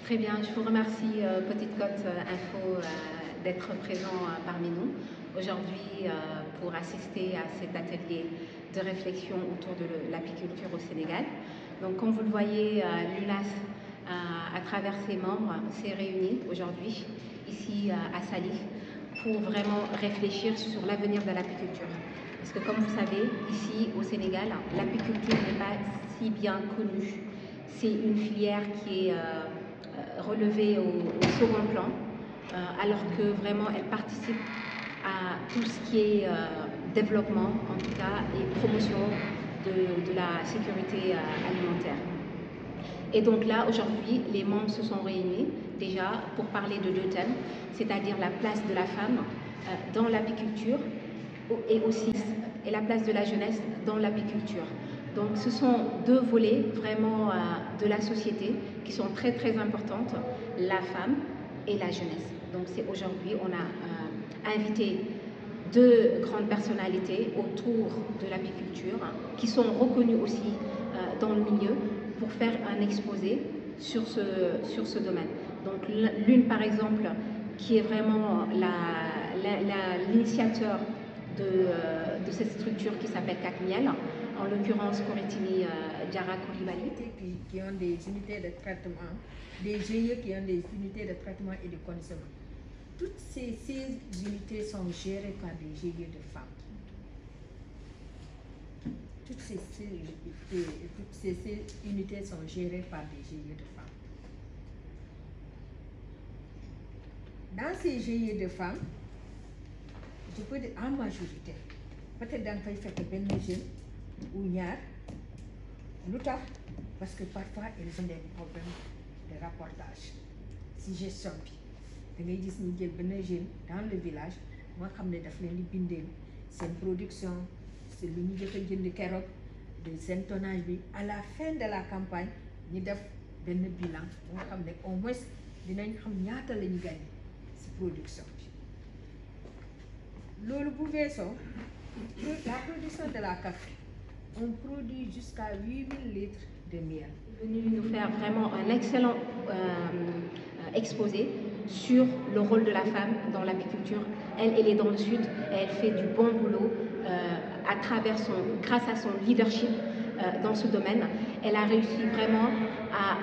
Très bien, je vous remercie Petite Côte Info d'être présent parmi nous aujourd'hui pour assister à cet atelier de réflexion autour de l'apiculture au Sénégal. Donc comme vous le voyez, l'UNAS à travers ses membres s'est réuni aujourd'hui ici à Saly pour vraiment réfléchir sur l'avenir de l'apiculture. Parce que comme vous savez, ici au Sénégal, l'apiculture n'est pas si bien connue. C'est une filière qui est relevée au second plan, alors que vraiment elle participe à tout ce qui est développement, en tout cas, et promotion de la sécurité alimentaire. Et donc là, aujourd'hui, les membres se sont réunis déjà pour parler de deux thèmes, c'est-à-dire la place de la femme dans l'apiculture et aussi la place de la jeunesse dans l'apiculture. Donc ce sont deux volets vraiment de la société qui sont très très importantes, la femme et la jeunesse. Donc c'est aujourd'hui, on a invité deux grandes personnalités autour de l'apiculture qui sont reconnues aussi dans le milieu pour faire un exposé sur ce domaine. Donc l'une par exemple qui est vraiment l'initiateur de cette structure qui s'appelle CACMIEL, en l'occurrence Koretini Diarra Coulibaly. Qui ont des unités de traitement, des GIE qui ont des unités de traitement et de conditionnement. Toutes ces unités sont gérées par des GIE de femmes. Toutes ces unités sont gérées par des GIE de femmes. Dans ces GIE de femmes, je peux dire en majorité, peut-être dans le fait que ben jeune ou ñaar, l'autre, parce que parfois elles ont des problèmes de rapportage, si gestion bi. Da ngay gis ñu jël benn jeune dans le village moo xam ne daf leen di bindeel seen production c'est lu ñu jot a jënd keroog de seen tonnage bi à la fin de la campagne ñu def benn bilan moo xam ne au moins dinañ xam ñaata la ñu gagné si production bi. Loolu bu weesoo la production de la café, on produit jusqu'à 8000 litres de miel. Venu nous faire vraiment un excellent exposé sur le rôle de la femme dans l'apiculture. Elle est dans le sud et elle fait du bon boulot grâce à son leadership dans ce domaine. Elle a réussi vraiment à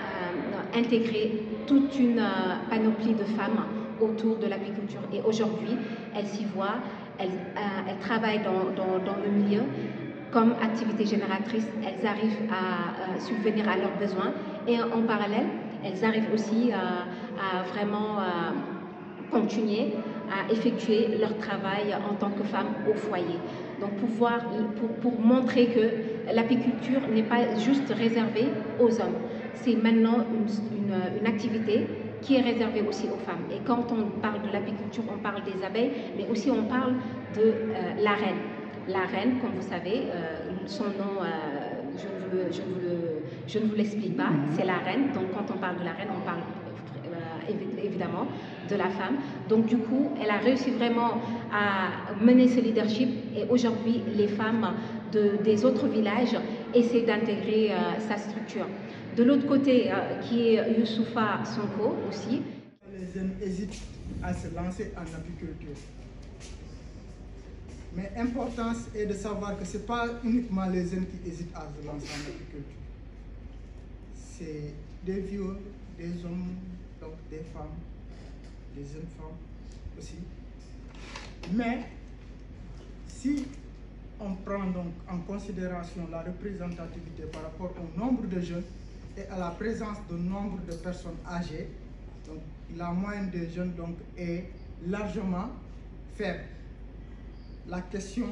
intégrer toute une panoplie de femmes autour de l'apiculture. Et aujourd'hui, elle s'y voit, elle travaille dans le milieu. Comme activité génératrice, elles arrivent à subvenir à leurs besoins et en parallèle, elles arrivent aussi à vraiment continuer à effectuer leur travail en tant que femmes au foyer. Donc pour montrer que l'apiculture n'est pas juste réservée aux hommes, c'est maintenant une activité qui est réservée aussi aux femmes. Et quand on parle de l'apiculture, on parle des abeilles, mais aussi on parle de la reine. La reine, comme vous savez, son nom, je ne vous l'explique pas, c'est la reine. Donc quand on parle de la reine, on parle évidemment de la femme. Donc du coup, elle a réussi vraiment à mener ce leadership et aujourd'hui, les femmes des autres villages essaient d'intégrer sa structure. De l'autre côté, qui est Youssoufa Sonko aussi. Les jeunes hésitent à se lancer en apiculture. Mais l'important est de savoir que ce n'est pas uniquement les jeunes qui hésitent à se lancer en apiculture. C'est des vieux, des hommes, donc des femmes, des jeunes femmes aussi. Mais si on prend donc en considération la représentativité par rapport au nombre de jeunes et à la présence de nombre de personnes âgées, donc la moyenne des jeunes donc est largement faible. La question,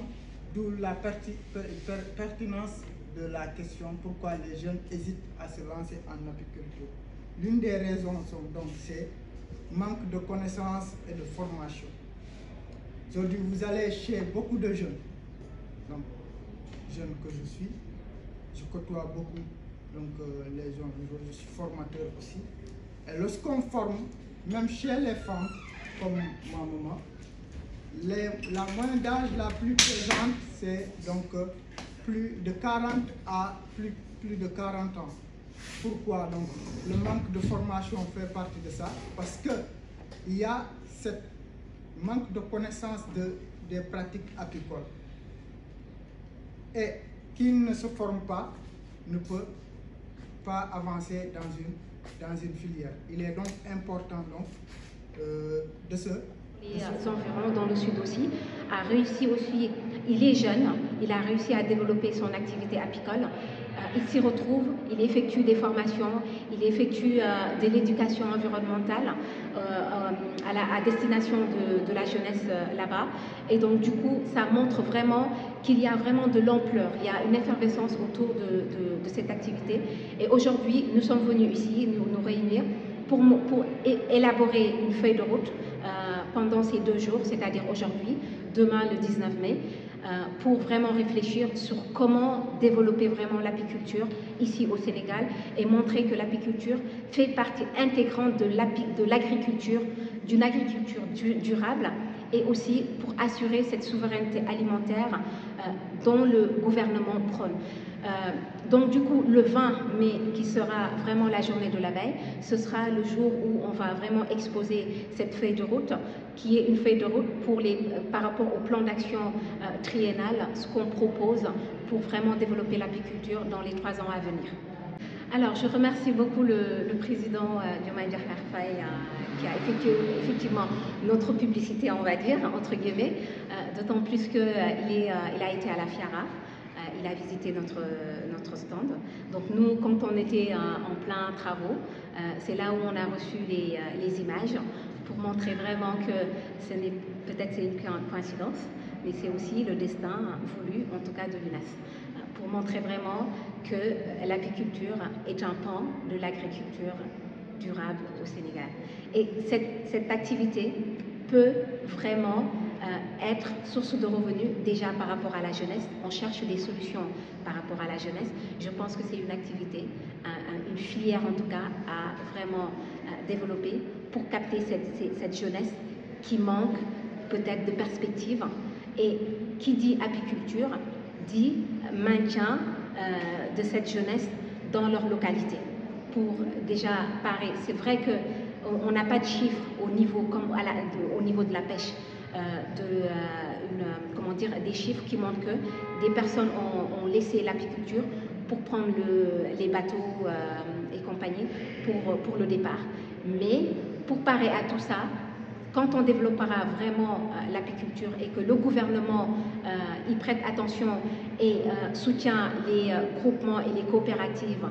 d'où la pertinence de la question, pourquoi les jeunes hésitent à se lancer en apiculture. L'une des raisons c'est manque de connaissances et de formation. Aujourd'hui, vous allez chez beaucoup de jeunes, donc jeunes que je suis, je côtoie beaucoup les gens, je suis formateur aussi. Et lorsqu'on forme, même chez les femmes, comme ma maman, la moyenne d'âge la plus présente, c'est donc plus de 40 à plus de 40 ans. Pourquoi donc le manque de formation fait partie de ça? Parce qu'il y a ce manque de connaissance des pratiques apicoles. Et qui ne se forme pas ne peut pas avancer dans une filière. Il est donc important donc, de se... Les environs dans le sud aussi, a réussi aussi, il est jeune, il a réussi à développer son activité apicole. Il s'y retrouve, il effectue des formations, il effectue de l'éducation environnementale à destination de la jeunesse là-bas. Et donc du coup, ça montre vraiment qu'il y a vraiment de l'ampleur, il y a une effervescence autour de cette activité. Et aujourd'hui, nous sommes venus ici nous réunir pour élaborer une feuille de route pendant ces 2 jours, c'est-à-dire aujourd'hui, demain le 19 mai, pour vraiment réfléchir sur comment développer vraiment l'apiculture ici au Sénégal et montrer que l'apiculture fait partie intégrante de l'agriculture, d'une agriculture durable, et aussi pour assurer cette souveraineté alimentaire dont le gouvernement prône. Donc du coup, le 20 mai, qui sera vraiment la journée de l'abeille, ce sera le jour où on va vraiment exposer cette feuille de route, qui est une feuille de route par rapport au plan d'action triennal, ce qu'on propose pour vraiment développer l'apiculture dans les 3 ans à venir. Alors, je remercie beaucoup le président Diomaye Diakhar Faye qui a effectué effectivement notre publicité, on va dire, entre guillemets, d'autant plus qu'il a été à la FIARA. Il a visité notre stand. Donc nous, quand on était en plein travaux, c'est là où on a reçu les images pour montrer vraiment que peut-être c'est une coïncidence, mais c'est aussi le destin voulu, en tout cas de l'UNAS, pour montrer vraiment que l'apiculture est un pan de l'agriculture durable au Sénégal. Et cette activité peut vraiment être source de revenus déjà par rapport à la jeunesse. On cherche des solutions par rapport à la jeunesse. Je pense que c'est une activité, une filière en tout cas, à vraiment développer pour capter cette jeunesse qui manque peut-être de perspectives. Et qui dit apiculture dit maintien de cette jeunesse dans leur localité. Pour déjà parer, c'est vrai qu'on n'a pas de chiffres au niveau de la pêche. Des chiffres qui montrent que des personnes ont laissé l'apiculture pour prendre les bateaux et compagnie pour le départ. Mais pour parer à tout ça, quand on développera vraiment l'apiculture et que le gouvernement y prête attention et soutient les groupements et les coopératives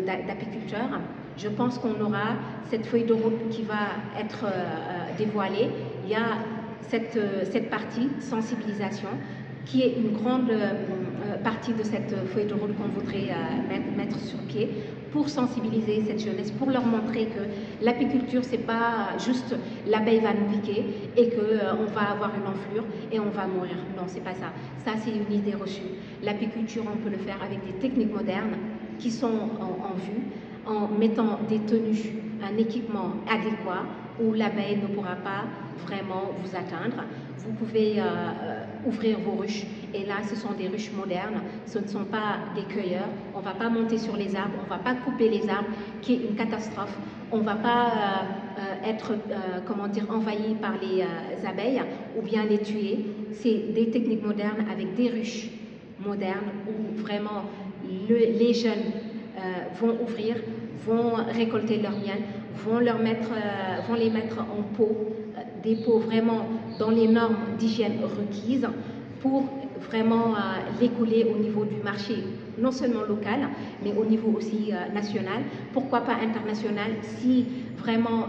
d'apiculteurs, je pense qu'on aura cette feuille de route qui va être dévoilée. Il y a cette partie sensibilisation qui est une grande partie de cette feuille de route qu'on voudrait mettre sur pied pour sensibiliser cette jeunesse, pour leur montrer que l'apiculture, c'est pas juste l'abeille va nous piquer et qu'on va avoir une enflure et on va mourir. Non, c'est pas ça. Ça, c'est une idée reçue. L'apiculture, on peut le faire avec des techniques modernes qui sont en vue, en mettant des tenues, un équipement adéquat où l'abeille ne pourra pas vraiment vous atteindre. Vous pouvez ouvrir vos ruches et là ce sont des ruches modernes, ce ne sont pas des cueilleurs, on ne va pas monter sur les arbres, on ne va pas couper les arbres qui est une catastrophe, on ne va pas être envahi par les abeilles ou bien les tuer. C'est des techniques modernes avec des ruches modernes où vraiment les jeunes vont ouvrir, vont récolter leur miel, vont les mettre en pot, des pots vraiment dans les normes d'hygiène requises pour vraiment l'écouler au niveau du marché, non seulement local, mais au niveau aussi national, pourquoi pas international, si vraiment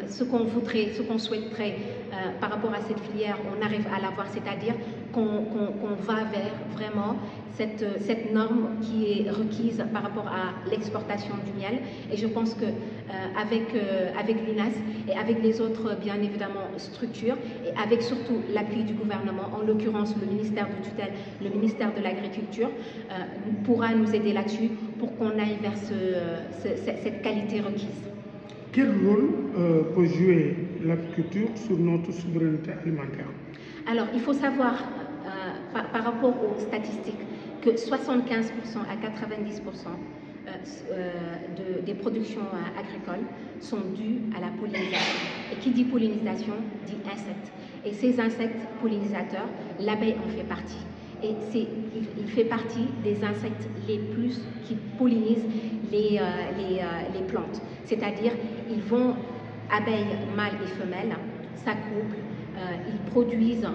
ce qu'on souhaiterait par rapport à cette filière, on arrive à l'avoir, c'est-à-dire qu'on va vers vraiment cette norme qui est requise par rapport à l'exportation du miel. Et je pense que avec l'UNAS et avec les autres, bien évidemment, structures, et avec surtout l'appui du gouvernement, en l'occurrence le ministère de tutelle, le ministère de l'Agriculture, pourra nous aider là-dessus pour qu'on aille vers cette qualité requise. Quel rôle peut jouer l'apiculture sur notre souveraineté alimentaire? Alors, il faut savoir, par rapport aux statistiques, que 75% à 90% des productions agricoles sont dues à la pollinisation. Et qui dit pollinisation dit insectes. Et ces insectes pollinisateurs, l'abeille en fait partie. Et il fait partie des insectes les plus qui pollinisent les plantes. C'est-à-dire, ils vont, abeilles mâles et femelles, s'accouplent, ils produisent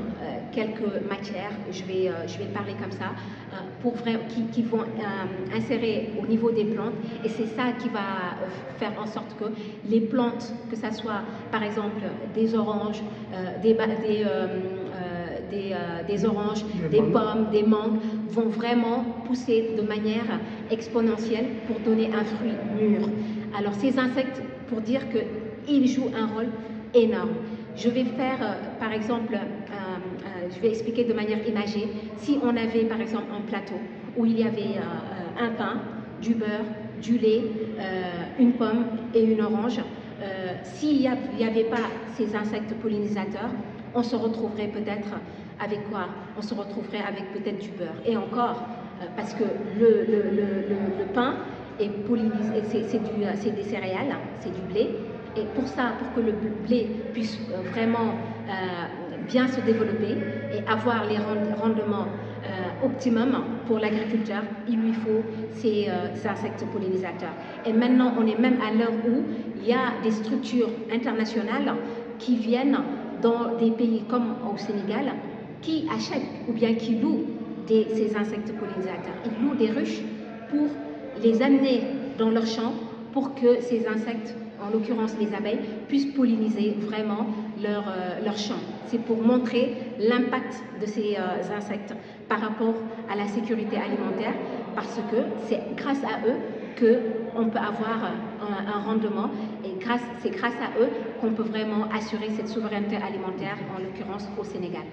quelques matières, je vais parler comme ça, qui vont insérer au niveau des plantes, et c'est ça qui va faire en sorte que les plantes, que ce soit par exemple des oranges, des oranges, des pommes, des mangues, vont vraiment pousser de manière exponentielle pour donner un fruit mûr. Alors ces insectes, pour dire qu'ils jouent un rôle énorme. Je vais faire, par exemple, je vais expliquer de manière imagée, si on avait par exemple un plateau où il y avait un pain, du beurre, du lait, une pomme et une orange, s'il n'y avait pas ces insectes pollinisateurs, on se retrouverait peut-être avec quoi? On se retrouverait avec peut-être du beurre. Et encore, parce que le pain est pollinisé, c'est des céréales, c'est du blé. Et pour ça, pour que le blé puisse vraiment bien se développer et avoir les rendements optimum pour l'agriculteur, il lui faut ces insectes pollinisateurs. Et maintenant, on est même à l'heure où il y a des structures internationales qui viennent dans des pays comme au Sénégal, qui achètent ou bien qui louent ces insectes pollinisateurs. Ils louent des ruches pour les amener dans leurs champs pour que ces insectes, en l'occurrence les abeilles, puissent polliniser vraiment leur champ. C'est pour montrer l'impact de ces insectes par rapport à la sécurité alimentaire, parce que c'est grâce à eux qu'on peut avoir un rendement, et c'est grâce à eux qu'on peut vraiment assurer cette souveraineté alimentaire, en l'occurrence au Sénégal.